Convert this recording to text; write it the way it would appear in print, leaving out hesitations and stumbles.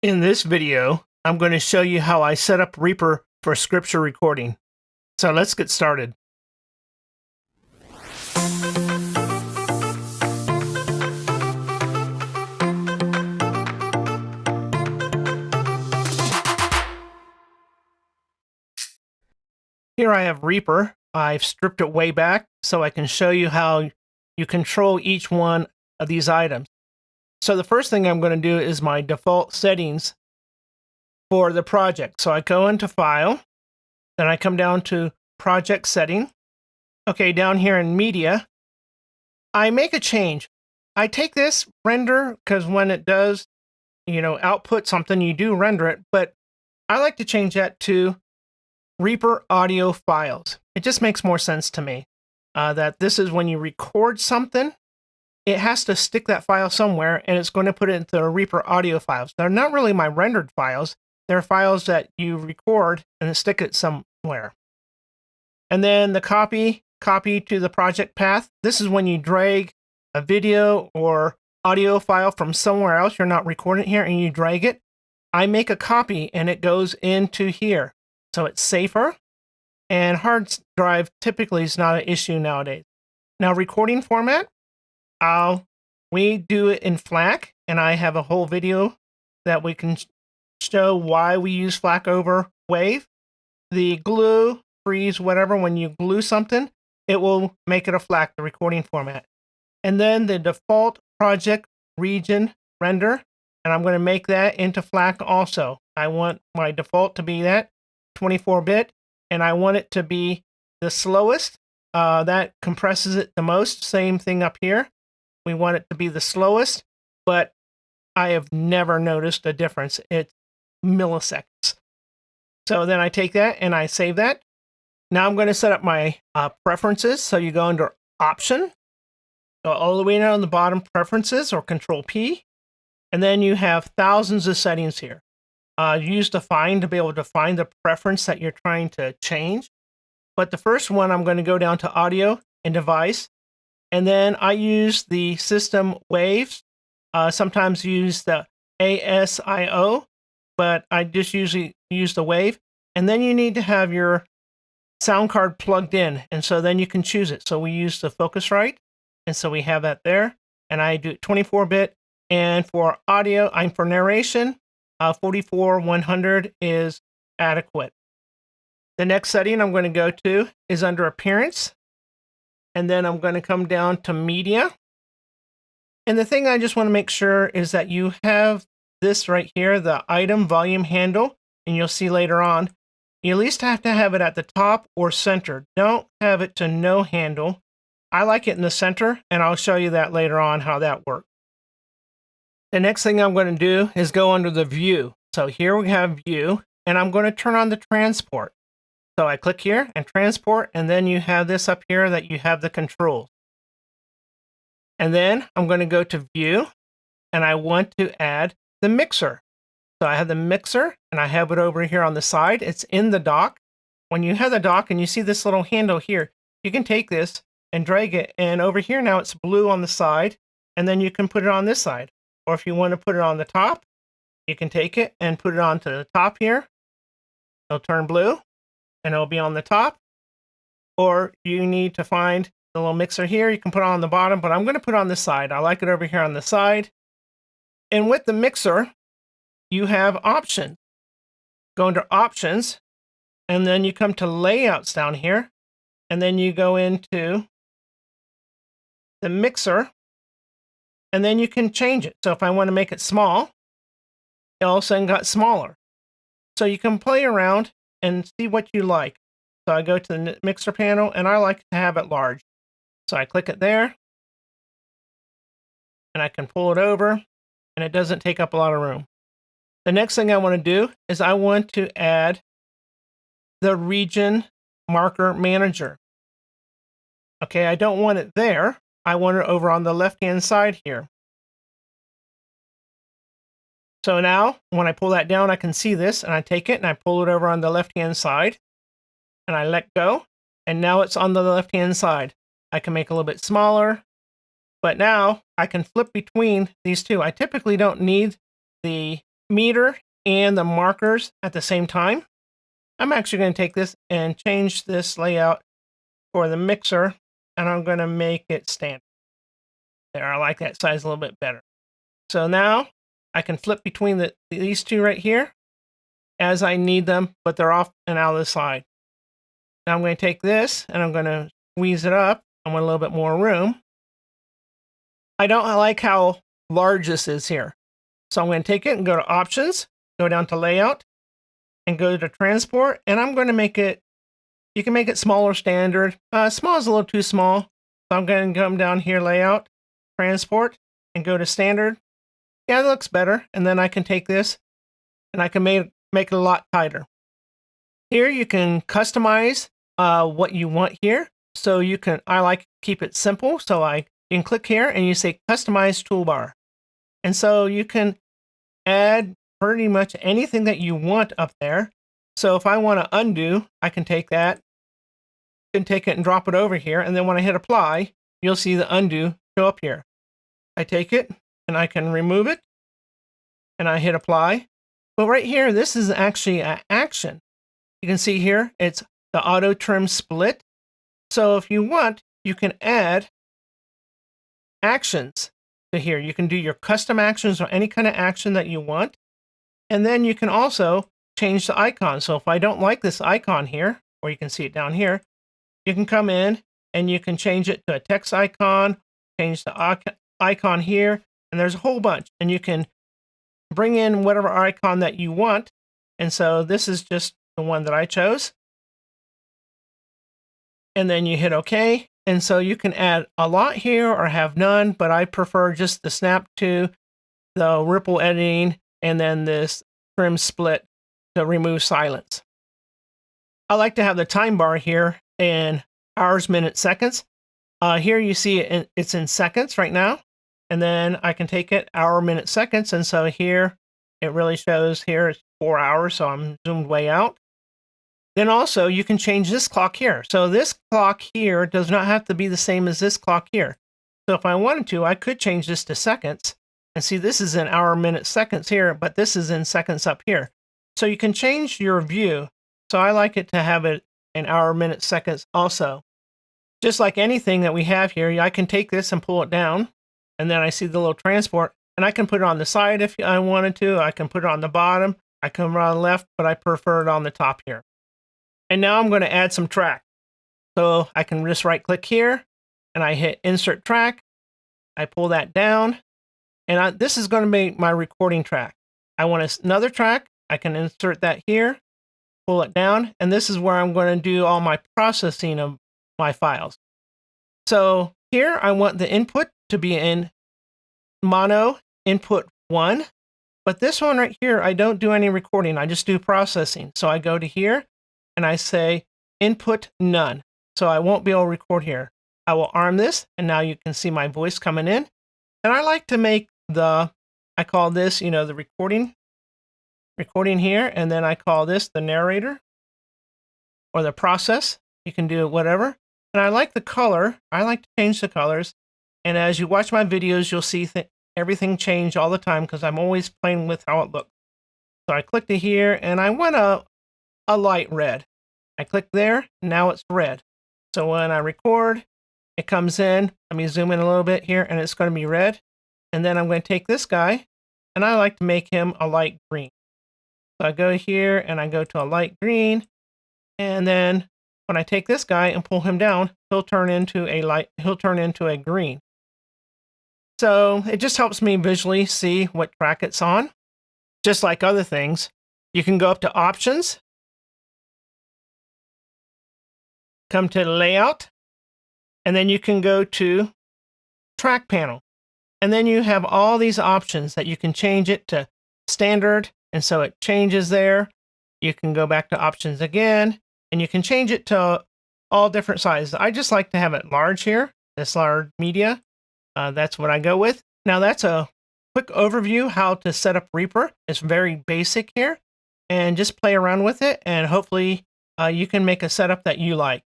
In this video, I'm going to show you how I set up Reaper for scripture recording. So let's get started. Here I have Reaper. I've stripped it way back so I can show you how you control each one of these items. So the first thing I'm going to do is my default settings for the project. So I go into File, then I come down to Project Setting. Okay, down here in Media, I make a change. I take this render because when it does, output something, you do render it, but I like to change that to Reaper audio files. It just makes more sense to me that this is when you record something, it has to stick that file somewhere and it's going to put it into the Reaper audio files. They're not really my rendered files. They're files that you record and stick it somewhere. And then the copy to the project path. This is when you drag a video or audio file from somewhere else. You're not recording it here and you drag it. I make a copy and it goes into here. So it's safer, and hard drive typically is not an issue nowadays. Now, recording format, we do it in FLAC, and I have a whole video that we can show why we use FLAC over WAV. The glue, freeze, whatever, when you glue something, it will make it a FLAC, the recording format. And then the default project region render, and I'm going to make that into FLAC also. I want my default to be that 24-bit, and I want it to be the slowest. That compresses it the most. Same thing up here. We want it to be the slowest, but I have never noticed a difference. It's milliseconds. So then I take that and I save that. Now I'm going to set up my preferences. So you go under Option, go all the way down the bottom, Preferences, or Control P, and then you have thousands of settings here. Use Define to be able to find the preference that you're trying to change. But the first one, I'm going to go down to Audio and Device. And then I use the system waves. Sometimes use the ASIO, but I just usually use the wave. And then you need to have your sound card plugged in. And so then you can choose it. So we use the Focusrite. And so we have that there. And I do 24-bit. And for audio, for narration, 44100 is adequate. The next setting I'm going to go to is under Appearance. And then I'm going to come down to Media. And the thing I just want to make sure is that you have this right here, the item volume handle. And you'll see later on, you at least have to have it at the top or center. Don't have it to no handle. I like it in the center, and I'll show you that later on how that works. The next thing I'm going to do is go under the View. So here we have View, and I'm going to turn on the Transport. So I click here and Transport, and then you have this up here that you have the controls. And then I'm going to go to View, and I want to add the mixer. So I have the mixer, and I have it over here on the side. It's in the dock. When you have the dock and you see this little handle here, you can take this and drag it, and over here now it's blue on the side, and then you can put it on this side. Or if you want to put it on the top, you can take it and put it onto the top here. It'll turn blue, and it'll be on the top. Or you need to find the little mixer here. You can put it on the bottom, but I'm going to put it on the side. I like it over here on the side. And with the mixer, you have options. Go under Options, and then you come to Layouts down here, and then you go into the mixer, and then you can change it. So if I want to make it small, it all of a sudden got smaller. So you can play around and see what you like. So I go to the mixer panel, and I like to have it large. So I click it there, and I can pull it over, and it doesn't take up a lot of room. The next thing I want to do is I want to add the Region Marker Manager. Okay, I don't want it there. I want it over on the left-hand side here. So now, when I pull that down, I can see this, and I take it and I pull it over on the left-hand side, and I let go, and now it's on the left-hand side. I can make it a little bit smaller, but now I can flip between these two. I typically don't need the meter and the markers at the same time. I'm actually going to take this and change this layout for the mixer, and I'm going to make it standard. There, I like that size a little bit better. So now I can flip between these two right here as I need them, but they're off and out of the slide. Now I'm going to take this and I'm going to squeeze it up. I want a little bit more room. I don't like how large this is here. So I'm going to take it and go to Options, go down to Layout, and go to Transport, and I'm going to make it, you can make it smaller standard. Small is a little too small. So I'm going to come down here, Layout, Transport, and go to Standard. Yeah, it looks better. And then I can take this and I can make it a lot tighter. Here you can customize what you want here. So you can, I like to keep it simple. So you can click here and you say Customize Toolbar. And so you can add pretty much anything that you want up there. So if I want to undo, I can take that, and take it and drop it over here. And then when I hit apply, you'll see the undo show up here. I take it and I can remove it and I hit apply. But right here, this is actually an action. You can see here, it's the auto trim split. So if you want, you can add actions to here. You can do your custom actions or any kind of action that you want. And then you can also change the icon. So if I don't like this icon here, or you can see it down here, you can come in and you can change it to a text icon, change the icon here, and there's a whole bunch. And you can bring in whatever icon that you want. And so this is just the one that I chose. And then you hit OK. And so you can add a lot here or have none, but I prefer just the snap to, the ripple editing, and then this trim split to remove silence. I like to have the time bar here in hours, minutes, seconds. Here you see it's in seconds right now. And then I can take it hour, minute, seconds. And so here it really shows here it's 4 hours. So I'm zoomed way out. Then also you can change this clock here. So this clock here does not have to be the same as this clock here. So if I wanted to, I could change this to seconds. And see, this is in hour, minute, seconds here, but this is in seconds up here. So you can change your view. So I like it to have it in hour, minute, seconds also. Just like anything that we have here, I can take this and pull it down. And then I see the little transport. And I can put it on the side if I wanted to. I can put it on the bottom. I can run on the left, but I prefer it on the top here. And now I'm going to add some track. So I can just right click here and I hit Insert Track. I pull that down. And this is going to be my recording track. I want another track. I can insert that here, pull it down, and this is where I'm going to do all my processing of my files. So here I want the input to be in mono input 1, but this one right here, I don't do any recording. I just do processing. So I go to here and I say input none. So I won't be able to record here. I will arm this, and now you can see my voice coming in. And I like to make I call this, the recording here, and then I call this the narrator or the process. You can do whatever. And I like the color. I like to change the colors. And as you watch my videos, you'll see everything change all the time because I'm always playing with how it looks. So I click to here and I want a light red. I click there, now it's red. So when I record, it comes in. Let me zoom in a little bit here and it's going to be red. And then I'm going to take this guy and I like to make him a light green. So I go here and I go to a light green. And then when I take this guy and pull him down, he'll turn into a green. So it just helps me visually see what track it's on. Just like other things, you can go up to Options, come to Layout, and then you can go to Track Panel. And then you have all these options that you can change it to standard, and so it changes there. You can go back to options again, and you can change it to all different sizes. I just like to have it large here, this large media. That's what I go with. Now that's a quick overview how to set up Reaper. It's very basic here, and just play around with it, and hopefully you can make a setup that you like.